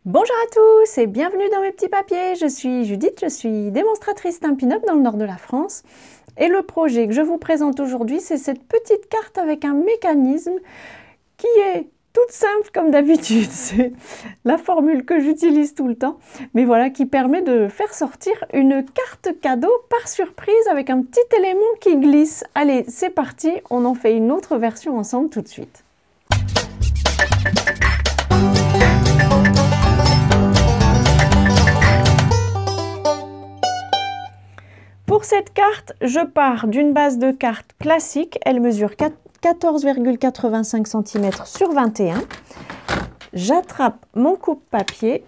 Bonjour à tous et bienvenue dans mes petits papiers. Je suis Judith, je suis démonstratrice Stampin' Up dans le nord de la France. Et le projet que je vous présente aujourd'hui, c'est cette petite carte avec un mécanisme qui est toute simple comme d'habitude. C'est la formule que j'utilise tout le temps. Mais voilà, qui permet de faire sortir une carte cadeau par surprise avec un petit élément qui glisse. Allez, c'est parti, on en fait une autre version ensemble tout de suite. Pour cette carte, je pars d'une base de carte classique. Elle mesure 14,85 cm sur 21. J'attrape mon coupe-papier.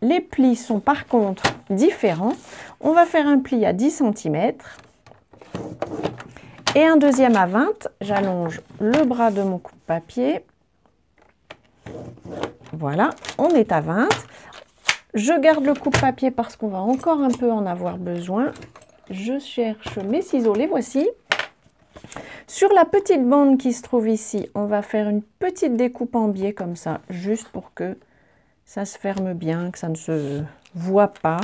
Les plis sont par contre différents. On va faire un pli à 10 cm et un deuxième à 20. J'allonge le bras de mon coupe-papier. Voilà, on est à 20. Je garde le coupe-papier parce qu'on va encore un peu en avoir besoin. Je cherche mes ciseaux, les voici. Sur la petite bande qui se trouve ici, on va faire une petite découpe en biais comme ça, juste pour que ça se ferme bien, que ça ne se voit pas.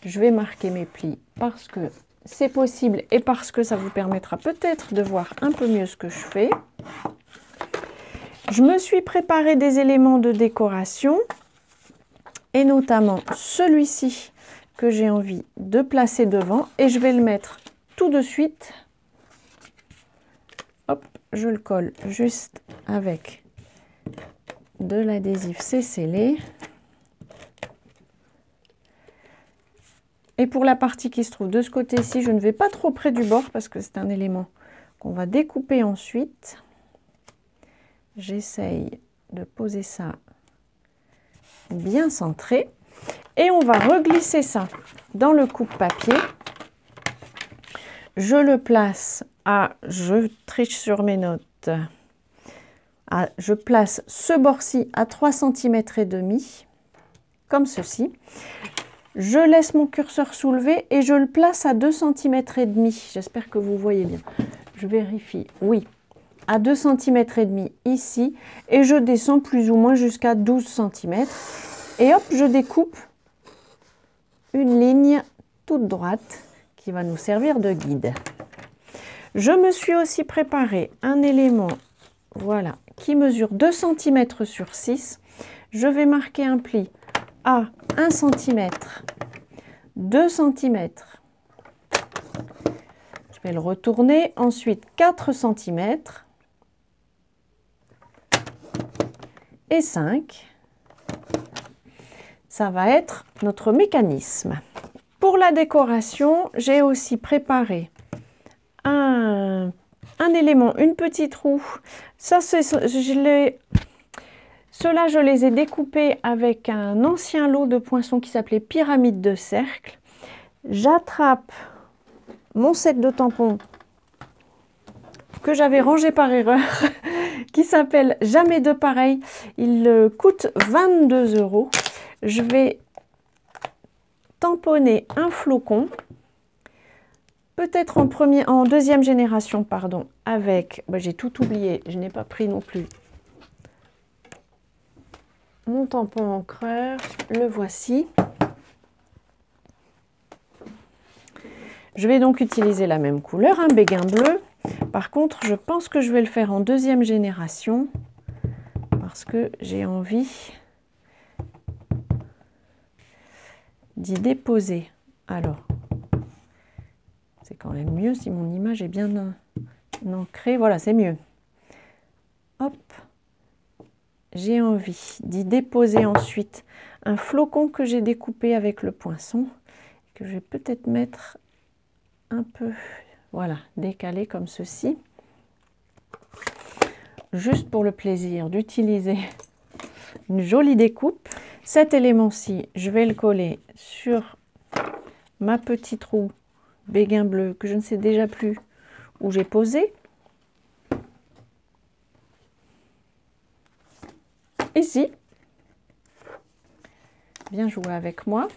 Je vais marquer mes plis parce que c'est possible et parce que ça vous permettra peut-être de voir un peu mieux ce que je fais. Je me suis préparé des éléments de décoration et notamment celui-ci que j'ai envie de placer devant et je vais le mettre tout de suite. Hop, je le colle juste avec de l'adhésif, c'est scellé. Et pour la partie qui se trouve de ce côté-ci, je ne vais pas trop près du bord parce que c'est un élément qu'on va découper ensuite. J'essaye de poser ça bien centré. Et on va reglisser ça dans le coupe-papier. Je le place à, je triche sur mes notes, je place ce bord-ci à 3,5 cm, comme ceci. Je laisse mon curseur soulevé et je le place à 2,5 cm. J'espère que vous voyez bien. Je vérifie, oui, à 2,5 cm ici. Et je descends plus ou moins jusqu'à 12 cm. Et hop, je découpe une ligne toute droite qui va nous servir de guide. Je me suis aussi préparé un élément, voilà, qui mesure 2 cm sur 6. Je vais marquer un pli à 1 cm, 2 cm. Je vais le retourner, ensuite 4 cm et 5. Ça va être notre mécanisme. Pour la décoration, j'ai aussi préparé un élément, une petite roue. Ça, ceux-là, je les ai découpés avec un ancien lot de poinçons qui s'appelait pyramide de cercle. J'attrape mon set de tampons que j'avais rangé par erreur, qui s'appelle Jamais de pareil. Il coûte 22 €. Je vais tamponner un flocon, peut-être en deuxième génération, pardon, avec, j'ai tout oublié, je n'ai pas pris non plus mon tampon encreur, le voici. Je vais donc utiliser la même couleur, un béguin bleu. Par contre, je pense que je vais le faire en deuxième génération parce que j'ai envie d'y déposer. Alors, c'est quand même mieux si mon image est bien ancrée. Voilà, c'est mieux. Hop, j'ai envie d'y déposer ensuite un flocon que j'ai découpé avec le poinçon, que je vais peut-être mettre un peu, voilà, décalé comme ceci. Juste pour le plaisir d'utiliser une jolie découpe. Cet élément-ci, je vais le coller sur ma petite roue béguin bleu que je ne sais déjà plus où j'ai posé. Ici. Bien joué avec moi.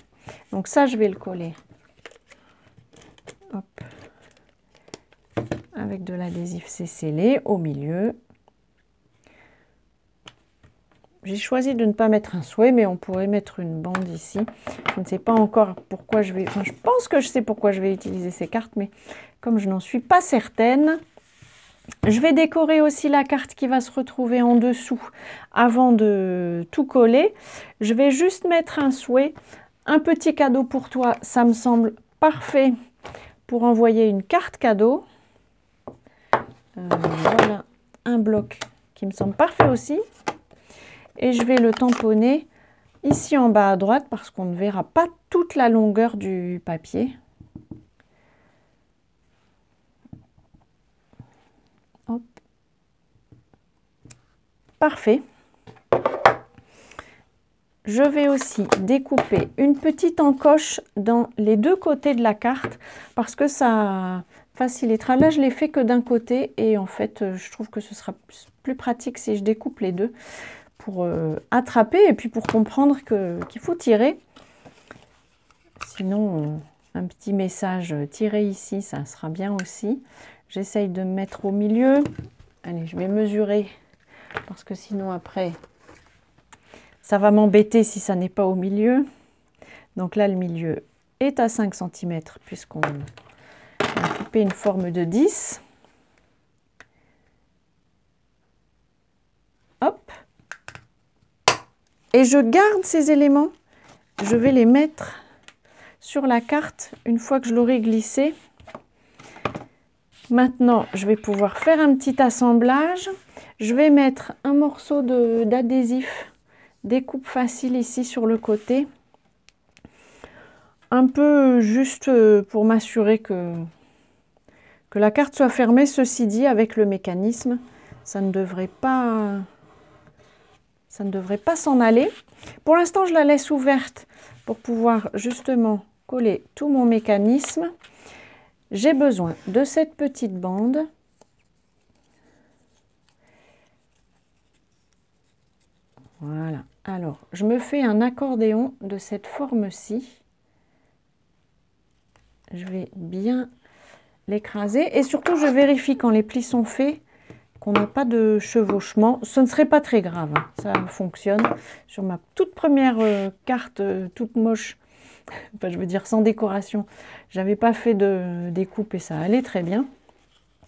Donc ça, je vais le coller. Hop. Avec de l'adhésif, c'est scellé au milieu. J'ai choisi de ne pas mettre un souhait, mais on pourrait mettre une bande ici. Je ne sais pas encore pourquoi je vais... Enfin, je pense que je sais pourquoi je vais utiliser ces cartes, mais comme je n'en suis pas certaine, je vais décorer aussi la carte qui va se retrouver en dessous avant de tout coller. Je vais juste mettre un souhait. Un petit cadeau pour toi, ça me semble parfait pour envoyer une carte cadeau. Voilà un bloc qui me semble parfait aussi. Et je vais le tamponner ici en bas à droite parce qu'on ne verra pas toute la longueur du papier. Hop. Parfait. Je vais aussi découper une petite encoche dans les deux côtés de la carte parce que ça facilitera. Là, je l'ai fait que d'un côté et en fait, je trouve que ce sera plus pratique si je découpe les deux pour attraper et puis pour comprendre qu'il faut tirer. Sinon, un petit message tiré ici, ça sera bien aussi. J'essaye de me mettre au milieu. Allez, je vais mesurer parce que sinon après, ça va m'embêter si ça n'est pas au milieu. Donc là, le milieu est à 5 cm puisqu'on a coupé une forme de 10. Hop. Et je garde ces éléments. Je vais les mettre sur la carte une fois que je l'aurai glissé. Maintenant, je vais pouvoir faire un petit assemblage. Je vais mettre un morceau d'adhésif découpe facile ici sur le côté. Un peu juste pour m'assurer que la carte soit fermée. Ceci dit, avec le mécanisme, ça ne devrait pas s'en aller. Pour l'instant, je la laisse ouverte pour pouvoir justement coller tout mon mécanisme. J'ai besoin de cette petite bande. Voilà. Alors, je me fais un accordéon de cette forme-ci. Je vais bien l'écraser. Et surtout, je vérifie quand les plis sont faits qu'on n'a pas de chevauchement. Ce ne serait pas très grave, hein. Ça fonctionne. Sur ma toute première carte toute moche, enfin, je veux dire sans décoration, j'avais pas fait de découpe et ça allait très bien.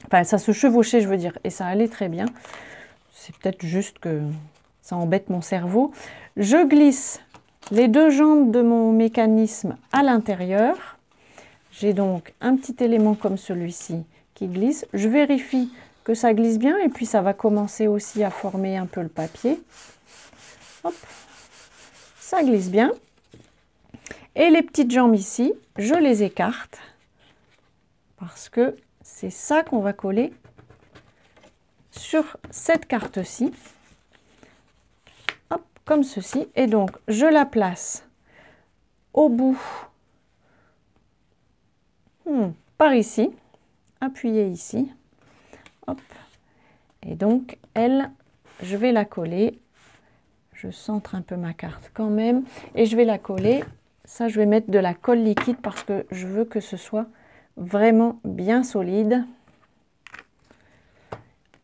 Enfin, ça se chevauchait, je veux dire, et ça allait très bien. C'est peut-être juste que ça embête mon cerveau. Je glisse les deux jambes de mon mécanisme à l'intérieur. J'ai donc un petit élément comme celui-ci qui glisse. Je vérifie que ça glisse bien et puis ça va commencer aussi à former un peu le papier. Hop, ça glisse bien. Et les petites jambes ici, je les écarte parce que c'est ça qu'on va coller sur cette carte-ci. Hop, comme ceci. Et donc, je la place au bout, par ici, appuyée ici. Hop. Et donc, elle, je vais la coller. Je centre un peu ma carte quand même. Et je vais la coller. Ça, je vais mettre de la colle liquide parce que je veux que ce soit vraiment bien solide.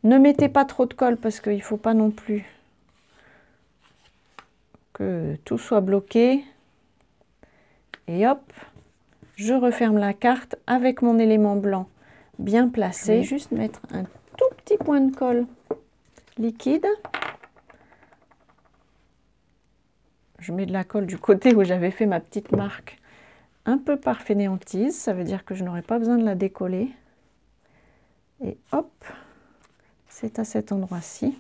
Ne mettez pas trop de colle parce qu'il ne faut pas non plus que tout soit bloqué. Et hop, je referme la carte avec mon élément blanc bien placé. Je vais juste mettre un tout petit point de colle liquide. Je mets de la colle du côté où j'avais fait ma petite marque un peu par fainéantise. Ça veut dire que je n'aurai pas besoin de la décoller. Et hop, c'est à cet endroit-ci.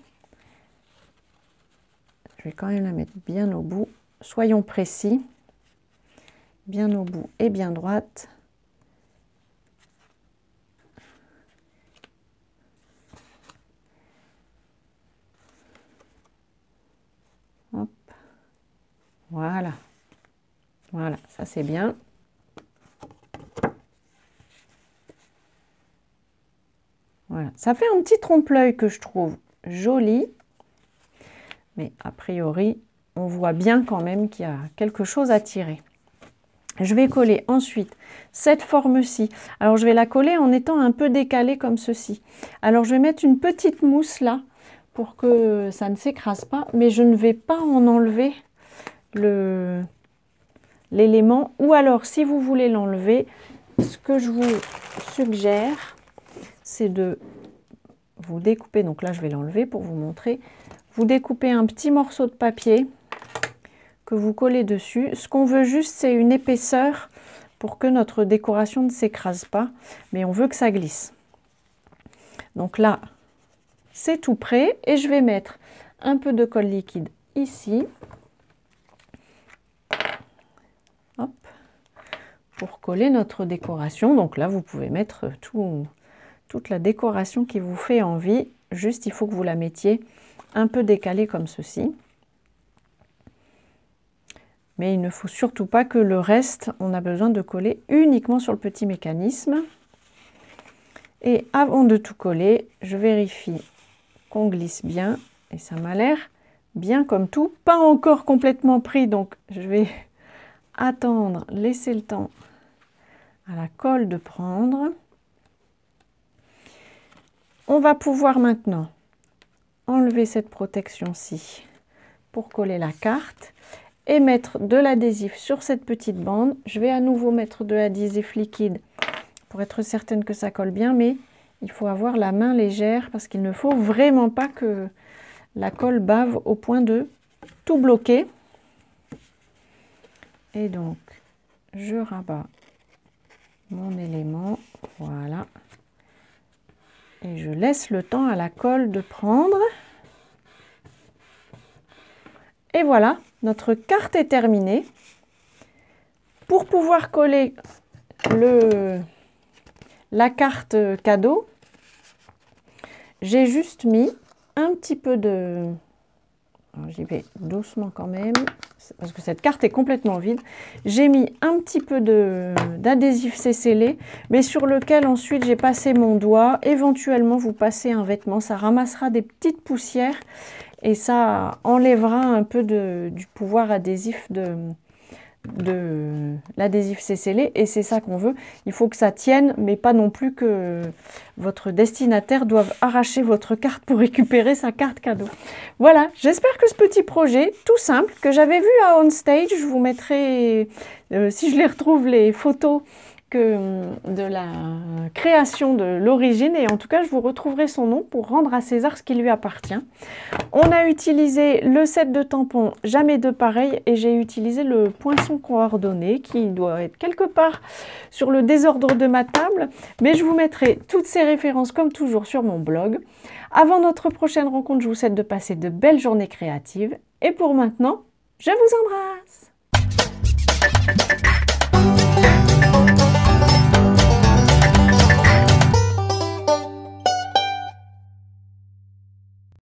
Je vais quand même la mettre bien au bout. Soyons précis. Bien au bout et bien droite. Hop. Voilà. Voilà, ça c'est bien. Voilà, ça fait un petit trompe-l'œil que je trouve joli. Mais a priori, on voit bien quand même qu'il y a quelque chose à tirer. Je vais coller ensuite cette forme-ci. Alors, je vais la coller en étant un peu décalée comme ceci. Alors, je vais mettre une petite mousse là pour que ça ne s'écrase pas, mais je ne vais pas en enlever l'élément. Ou alors, si vous voulez l'enlever, ce que je vous suggère, c'est de vous découper. Donc là, je vais l'enlever pour vous montrer. Vous découpez un petit morceau de papier que vous collez dessus. Ce qu'on veut juste, c'est une épaisseur pour que notre décoration ne s'écrase pas, mais on veut que ça glisse. Donc là, c'est tout prêt et je vais mettre un peu de colle liquide ici. Hop, pour coller notre décoration. Donc là, vous pouvez mettre toute la décoration qui vous fait envie. Juste, il faut que vous la mettiez un peu décalée comme ceci. Mais il ne faut surtout pas que le reste, on a besoin de coller uniquement sur le petit mécanisme. Et avant de tout coller, je vérifie qu'on glisse bien. Et ça m'a l'air bien comme tout. Pas encore complètement pris, donc je vais attendre, laisser le temps à la colle de prendre. On va pouvoir maintenant enlever cette protection-ci pour coller la carte et mettre de l'adhésif sur cette petite bande. Je vais à nouveau mettre de l'adhésif liquide pour être certaine que ça colle bien, mais il faut avoir la main légère parce qu'il ne faut vraiment pas que la colle bave au point de tout bloquer. Et donc, je rabats mon élément, voilà. Et je laisse le temps à la colle de prendre. Et voilà, notre carte est terminée. Pour pouvoir coller la carte cadeau, j'ai juste mis un petit peu de... J'y vais doucement quand même, parce que cette carte est complètement vide. J'ai mis un petit peu d'adhésif scellé, mais sur lequel ensuite j'ai passé mon doigt. Éventuellement, vous passez un vêtement, ça ramassera des petites poussières et ça enlèvera un peu du pouvoir adhésif de l'adhésif scellé, et c'est ça qu'on veut. Il faut que ça tienne, mais pas non plus que votre destinataire doive arracher votre carte pour récupérer sa carte cadeau. Voilà, j'espère que ce petit projet tout simple que j'avais vu à OnStage, je vous mettrai, si je les retrouve, les photos de la création de l'origine, et en tout cas je vous retrouverai son nom pour rendre à César ce qui lui appartient. On a utilisé le set de tampons Jamais deux pareils, et j'ai utilisé le poinçon coordonné qui doit être quelque part sur le désordre de ma table, mais je vous mettrai toutes ces références comme toujours sur mon blog. Avant notre prochaine rencontre, je vous souhaite de passer de belles journées créatives, et pour maintenant, je vous embrasse.